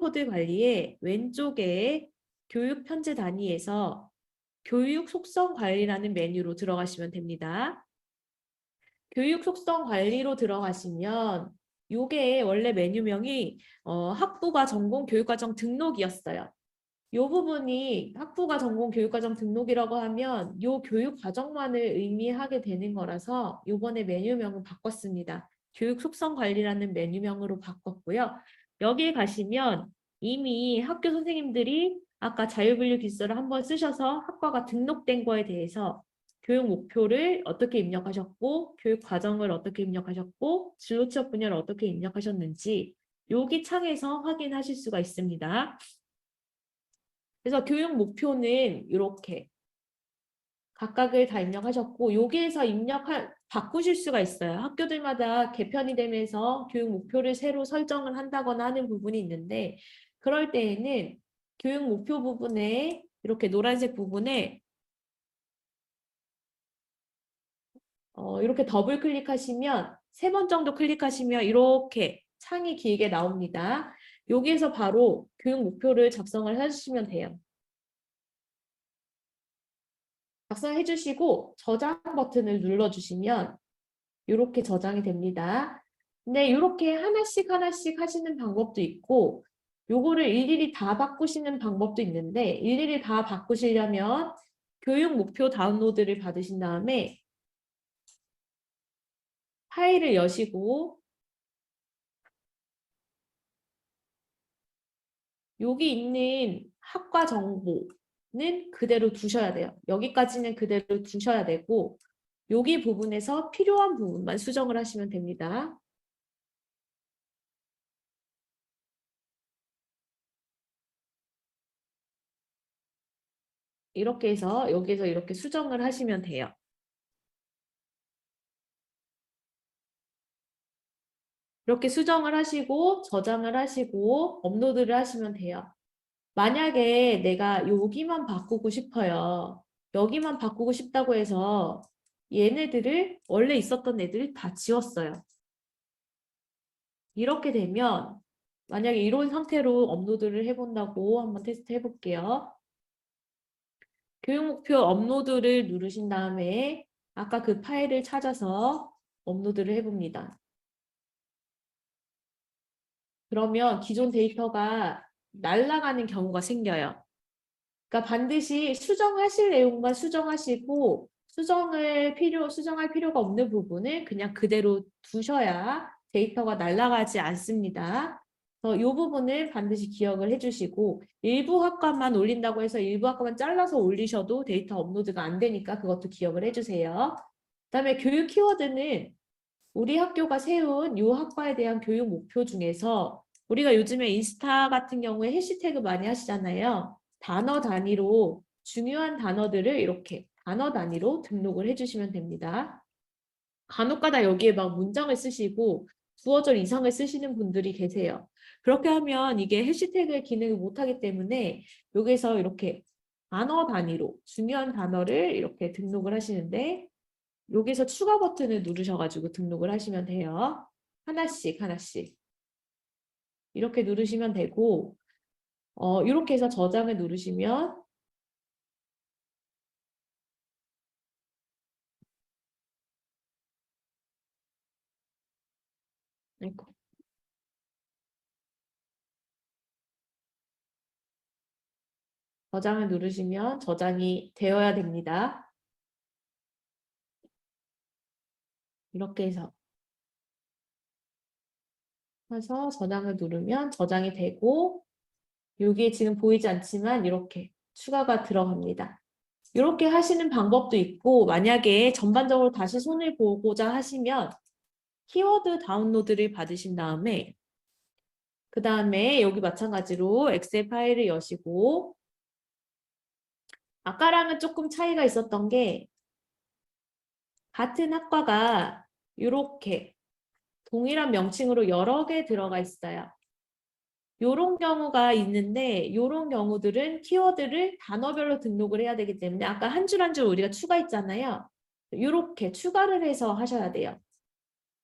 코드 관리의 왼쪽에 교육 편제 단위에서 교육 속성 관리라는 메뉴로 들어가시면 됩니다. 교육 속성 관리로 들어가시면 요게 원래 메뉴명이 학부가 전공 교육과정 등록이었어요. 요 부분이 학부가 전공 교육과정 등록이라고 하면 요 교육과정만을 의미하게 되는 거라서 요번에 메뉴명을 바꿨습니다. 교육 속성 관리라는 메뉴명으로 바꿨고요. 여기에 가시면 이미 학교 선생님들이 아까 자유분류 기술을 한번 쓰셔서 학과가 등록된 거에 대해서 교육 목표를 어떻게 입력하셨고 교육 과정을 어떻게 입력하셨고 진로 취업 분야를 어떻게 입력하셨는지 여기 창에서 확인하실 수가 있습니다. 그래서 교육 목표는 이렇게 각각을 다 입력하셨고 여기에서 바꾸실 수가 있어요. 학교들마다 개편이 되면서 교육 목표를 새로 설정을 한다거나 하는 부분이 있는데 그럴 때에는 교육 목표 부분에 이렇게 노란색 부분에 이렇게 더블 클릭하시면 3번 정도 클릭하시면 이렇게 창이 길게 나옵니다. 여기에서 바로 교육 목표를 작성을 해주시면 돼요. 작성해 주시고 저장 버튼을 눌러주시면 이렇게 저장이 됩니다. 근데 이렇게 하나씩 하시는 방법도 있고 요거를 일일이 다 바꾸시는 방법도 있는데 일일이 다 바꾸시려면 교육 목표 다운로드를 받으신 다음에 파일을 여시고 여기 있는 학과 정보는 그대로 두셔야 돼요. 여기까지는 그대로 두셔야 되고 여기 부분에서 필요한 부분만 수정을 하시면 됩니다. 이렇게 해서 여기서 이렇게 수정을 하시면 돼요. 이렇게 수정을 하시고 저장을 하시고 업로드를 하시면 돼요. 만약에 내가 여기만 바꾸고 싶어요. 여기만 바꾸고 싶다고 해서 얘네들을 원래 있었던 애들을 다 지웠어요. 이렇게 되면 만약에 이런 상태로 업로드를 해본다고 한번 테스트 해볼게요. 교육 목표 업로드를 누르신 다음에 아까 그 파일을 찾아서 업로드를 해봅니다. 그러면 기존 데이터가 날아가는 경우가 생겨요. 그러니까 반드시 수정하실 내용만 수정하시고 수정할 필요가 없는 부분을 그냥 그대로 두셔야 데이터가 날아가지 않습니다. 그래서 이 부분을 반드시 기억을 해주시고 일부 학과만 올린다고 해서 일부 학과만 잘라서 올리셔도 데이터 업로드가 안 되니까 그것도 기억을 해주세요. 그다음에 교육 키워드는 우리 학교가 세운 이 학과에 대한 교육 목표 중에서 우리가 요즘에 인스타 같은 경우에 해시태그 많이 하시잖아요. 단어 단위로 중요한 단어들을 이렇게 단어 단위로 등록을 해주시면 됩니다. 간혹가다 여기에 막 문장을 쓰시고 두어 절 이상을 쓰시는 분들이 계세요. 그렇게 하면 이게 해시태그의 기능을 못하기 때문에 여기서 이렇게 단어 단위로 중요한 단어를 이렇게 등록을 하시는데 여기서 추가 버튼을 누르셔가지고 등록을 하시면 돼요. 하나씩. 이렇게 누르시면 되고, 이렇게 해서 저장을 누르시면, 아이고, 저장을 누르시면 저장이 되어야 됩니다. 이렇게 해서 저장을 누르면 저장이 되고, 여기에 지금 보이지 않지만 이렇게 추가가 들어갑니다. 이렇게 하시는 방법도 있고, 만약에 전반적으로 다시 손을 보고자 하시면 키워드 다운로드를 받으신 다음에 그 다음에 여기 마찬가지로 엑셀 파일을 여시고 아까랑은 조금 차이가 있었던 게 같은 학과가 이렇게 동일한 명칭으로 여러 개 들어가 있어요. 요런 경우가 있는데 이런 경우들은 키워드를 단어별로 등록을 해야 되기 때문에 아까 한 줄 한 줄 우리가 추가했잖아요. 이렇게 추가를 해서 하셔야 돼요.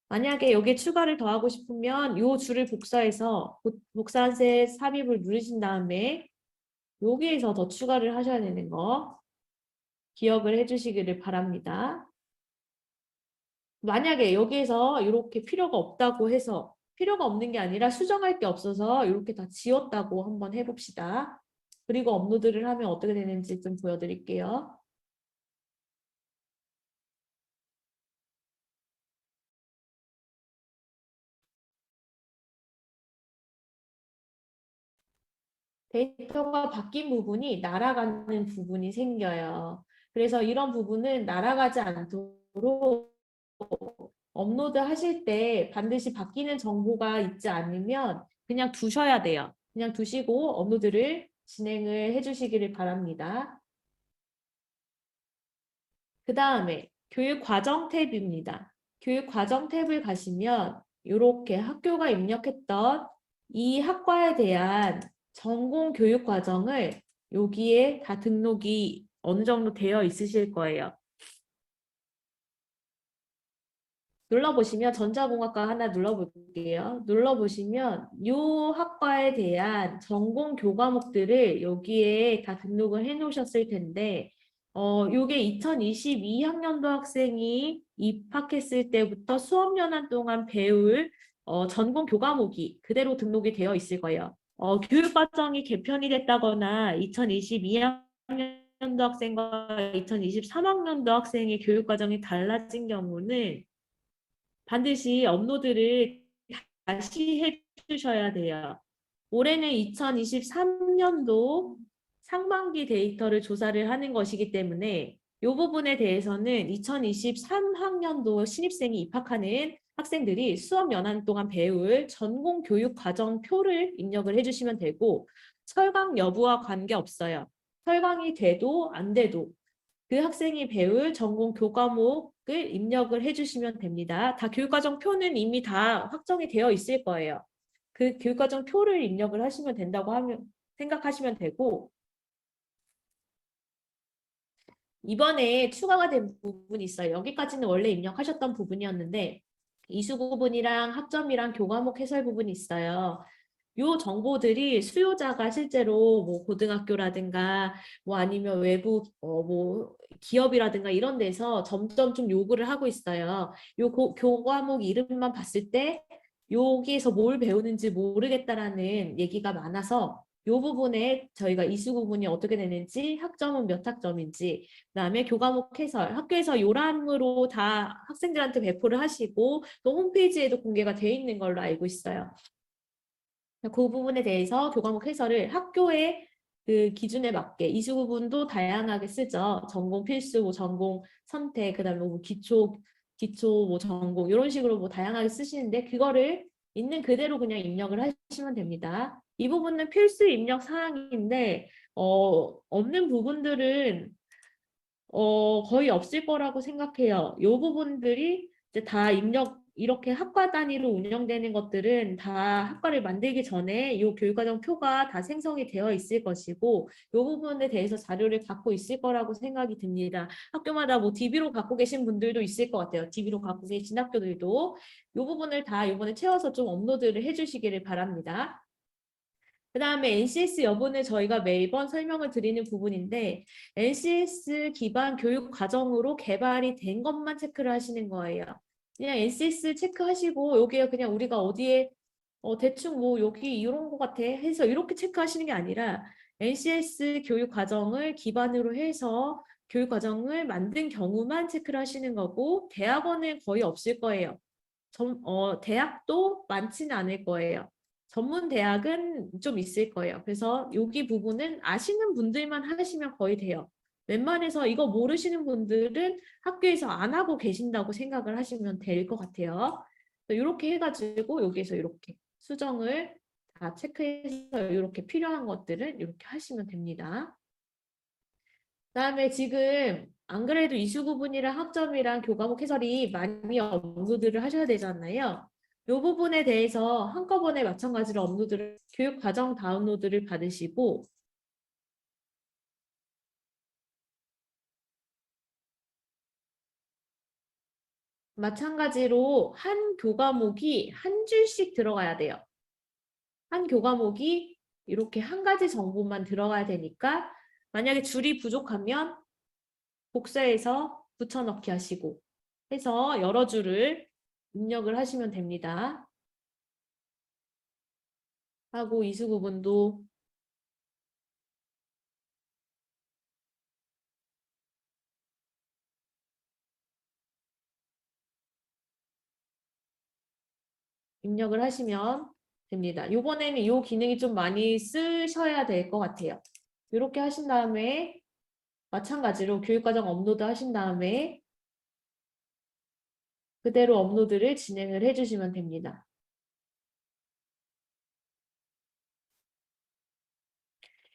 만약에 여기에 추가를 더하고 싶으면 요 줄을 복사해서 복사한셋 삽입을 누르신 다음에 여기에서 더 추가를 하셔야 되는 거 기억을 해주시기를 바랍니다. 만약에 여기에서 이렇게 필요가 없다고 해서 필요가 없는 게 아니라 수정할 게 없어서 이렇게 다 지웠다고 한번 해봅시다. 그리고 업로드를 하면 어떻게 되는지 좀 보여드릴게요. 데이터가 바뀐 부분이 날아가는 부분이 생겨요. 그래서 이런 부분은 날아가지 않도록 업로드 하실 때 반드시 바뀌는 정보가 있지 않으면 그냥 두셔야 돼요. 그냥 두시고 업로드를 진행을 해주시기를 바랍니다. 그 다음에 교육과정 탭입니다. 교육과정 탭을 가시면 이렇게 학교가 입력했던 이 학과에 대한 전공 교육 과정을 여기에 다 등록이 어느 정도 되어 있으실 거예요. 눌러보시면 전자공학과 하나 눌러볼게요. 눌러보시면 이 학과에 대한 전공 교과목들을 여기에 다 등록을 해 놓으셨을 텐데 요게 2022학년도 학생이 입학했을 때부터 수업연한 동안 배울 전공 교과목이 그대로 등록이 되어 있을 거예요. 교육과정이 개편이 됐다거나 2022학년도 학생과 2023학년도 학생의 교육과정이 달라진 경우는 반드시 업로드를 다시 해주셔야 돼요. 올해는 2023년도 상반기 데이터를 조사를 하는 것이기 때문에 이 부분에 대해서는 2023학년도 신입생이 입학하는 학생들이 수업 연한 동안 배울 전공 교육 과정 표를 입력을 해주시면 되고 철강 여부와 관계없어요. 철강이 돼도 안 돼도 그 학생이 배울 전공 교과목을 입력을 해주시면 됩니다. 다 교육과정 표는 이미 다 확정이 되어 있을 거예요. 그 교육과정 표를 입력을 하시면 된다고 생각하시면 되고 이번에 추가가 된 부분이 있어요. 여기까지는 원래 입력하셨던 부분이었는데 이수 부분이랑 학점이랑 교과목 해설 부분이 있어요. 요 정보들이 수요자가 실제로 뭐 고등학교라든가 뭐 아니면 외부 뭐 기업이라든가 이런 데서 점점 좀 요구를 하고 있어요. 요 교과목 이름만 봤을 때 여기에서 뭘 배우는지 모르겠다라는 얘기가 많아서 요 부분에 저희가 이수 부분이 어떻게 되는지 학점은 몇 학점인지 그다음에 교과목 해설 학교에서 요람으로 다 학생들한테 배포를 하시고 또 홈페이지에도 공개가 돼 있는 걸로 알고 있어요. 그 부분에 대해서 교과목 해설을 학교의 그 기준에 맞게 이수 부분도 다양하게 쓰죠. 전공 필수, 뭐 전공 선택, 그다음에 뭐 기초 뭐 전공 이런 식으로 뭐 다양하게 쓰시는데 그거를 있는 그대로 그냥 입력을 하시면 됩니다. 이 부분은 필수 입력 사항인데 없는 부분들은 거의 없을 거라고 생각해요. 이 부분들이 이제 다 입력, 이렇게 학과 단위로 운영되는 것들은 다 학과를 만들기 전에 이 교육과정 표가 다 생성이 되어 있을 것이고, 이 부분에 대해서 자료를 갖고 있을 거라고 생각이 듭니다. 학교마다 뭐 DB로 갖고 계신 분들도 있을 것 같아요. DB로 갖고 계신 학교들도. 이 부분을 다 이번에 채워서 좀 업로드를 해주시기를 바랍니다. 그 다음에 NCS 여부는 저희가 매번 설명을 드리는 부분인데 NCS 기반 교육 과정으로 개발이 된 것만 체크를 하시는 거예요. 그냥 NCS 체크하시고 여기에 그냥 우리가 어디에 대충 뭐 여기 이런 거 같아 해서 이렇게 체크하시는 게 아니라 NCS 교육 과정을 기반으로 해서 교육 과정을 만든 경우만 체크를 하시는 거고 대학원은 거의 없을 거예요. 대학도 많지는 않을 거예요. 전문 대학은 좀 있을 거예요. 그래서 여기 부분은 아시는 분들만 하시면 거의 돼요. 웬만해서 이거 모르시는 분들은 학교에서 안 하고 계신다고 생각을 하시면 될 것 같아요. 이렇게 해가지고 여기에서 이렇게 수정을 다 체크해서 이렇게 필요한 것들은 이렇게 하시면 됩니다. 그다음에 지금 안 그래도 이수 구분이랑 학점이랑 교과목 해설이 많이 업로드를 하셔야 되잖아요. 이 부분에 대해서 한꺼번에 마찬가지로 업로드를 교육 과정 다운로드를 받으시고 마찬가지로 한 교과목이 한 줄씩 들어가야 돼요. 한 교과목이 이렇게 한 가지 정보만 들어가야 되니까 만약에 줄이 부족하면 복사해서 붙여넣기 하시고 해서 여러 줄을 입력을 하시면 됩니다. 하고 이수 구분도 입력을 하시면 됩니다. 이번에는 이 기능이 좀 많이 쓰셔야 될 것 같아요. 이렇게 하신 다음에 마찬가지로 교육과정 업로드 하신 다음에 그대로 업로드를 진행을 해주시면 됩니다.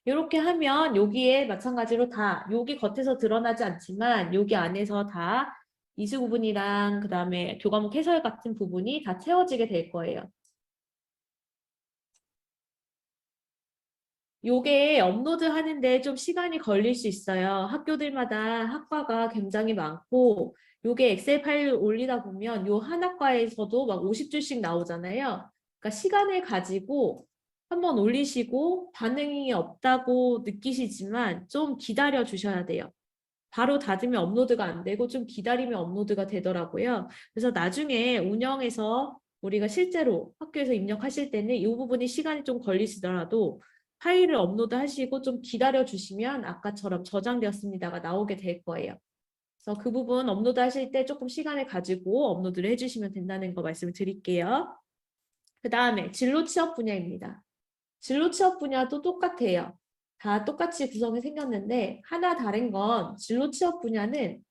이렇게 하면 여기에 마찬가지로 다 여기 겉에서 드러나지 않지만 여기 안에서 다 이수 구분이랑 그 다음에 교과목 해설 같은 부분이 다 채워지게 될 거예요. 요게 업로드 하는데 좀 시간이 걸릴 수 있어요. 학교들마다 학과가 굉장히 많고 요게 엑셀 파일 올리다 보면 요 한 학과에서도 막 50줄씩 나오잖아요. 그러니까 시간을 가지고 한번 올리시고 반응이 없다고 느끼시지만 좀 기다려 주셔야 돼요. 바로 닫으면 업로드가 안 되고 좀 기다리면 업로드가 되더라고요. 그래서 나중에 운영해서 우리가 실제로 학교에서 입력하실 때는 이 부분이 시간이 좀 걸리시더라도 파일을 업로드 하시고 좀 기다려 주시면 아까처럼 저장되었습니다가 나오게 될 거예요. 그래서 그 부분 업로드 하실 때 조금 시간을 가지고 업로드를 해주시면 된다는 거 말씀을 드릴게요. 그 다음에 진로 취업 분야입니다. 진로 취업 분야도 똑같아요. 다 똑같이 구성이 생겼는데 하나 다른 건 진로 취업 분야는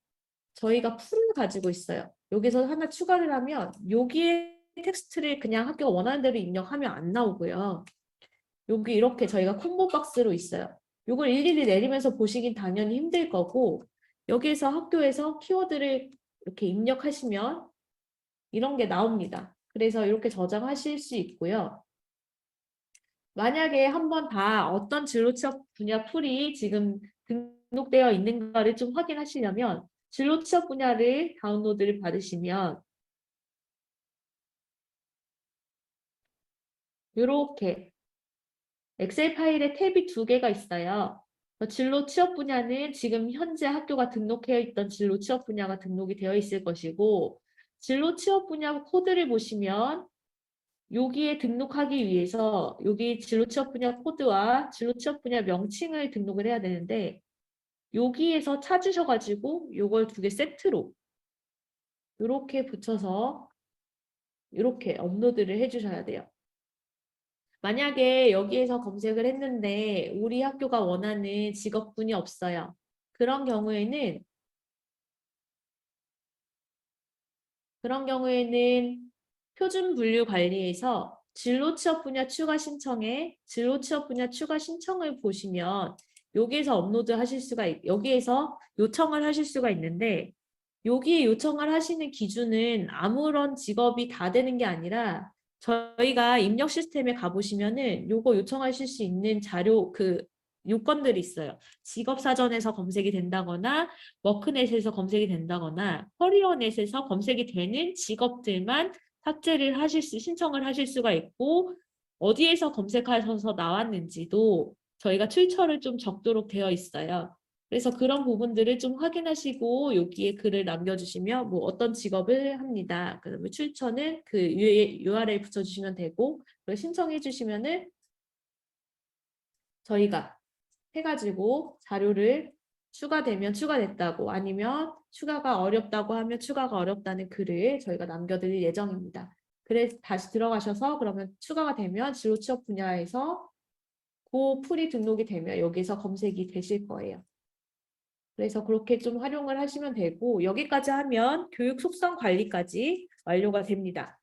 저희가 풀을 가지고 있어요. 여기서 하나 추가를 하면 여기에 텍스트를 그냥 학교가 원하는 대로 입력하면 안 나오고요. 여기 이렇게 저희가 콤보 박스로 있어요. 이걸 일일이 내리면서 보시긴 당연히 힘들 거고 여기에서 학교에서 키워드를 이렇게 입력하시면 이런 게 나옵니다. 그래서 이렇게 저장하실 수 있고요. 만약에 한번 다 어떤 진로 취업 분야 풀이 지금 등록되어 있는가를 좀 확인하시려면 진로 취업 분야를 다운로드를 받으시면 이렇게 엑셀 파일에 탭이 두 개가 있어요. 진로 취업 분야는 지금 현재 학교가 등록해 있던 진로 취업 분야가 등록이 되어 있을 것이고 진로 취업 분야 코드를 보시면 여기에 등록하기 위해서 여기 진로 취업 분야 코드와 진로 취업 분야 명칭을 등록을 해야 되는데 여기에서 찾으셔가지고 요걸 두 개 세트로 이렇게 붙여서 이렇게 업로드를 해주셔야 돼요. 만약에 여기에서 검색을 했는데 우리 학교가 원하는 직업군이 없어요. 그런 경우에는 표준 분류 관리에서 진로 취업 분야 추가 신청에 진로 취업 분야 추가 신청을 보시면 여기에서 업로드 하실 수가 여기에서 요청을 하실 수가 있는데 여기에 요청을 하시는 기준은 아무런 직업이 다 되는 게 아니라 저희가 입력 시스템에 가보시면은 요거 요청하실 수 있는 자료 요건들이 있어요. 직업사전에서 검색이 된다거나 워크넷에서 검색이 된다거나 커리어넷에서 검색이 되는 직업들만 삭제를 신청을 하실 수가 있고 어디에서 검색하셔서 나왔는지도 저희가 출처를 좀 적도록 되어 있어요. 그래서 그런 부분들을 좀 확인하시고 여기에 글을 남겨주시면 뭐 어떤 직업을 합니다. 그다음에 출처는 그 URL 붙여주시면 되고 그리고 신청해 주시면은 저희가 해가지고 자료를 추가되면 추가됐다고 아니면 추가가 어렵다고 하면 추가가 어렵다는 글을 저희가 남겨드릴 예정입니다. 그래서 다시 들어가셔서 그러면 추가가 되면 진로 취업 분야에서 그 풀이 등록이 되면 여기서 검색이 되실 거예요. 그래서 그렇게 좀 활용을 하시면 되고 여기까지 하면 교육 속성 관리까지 완료가 됩니다.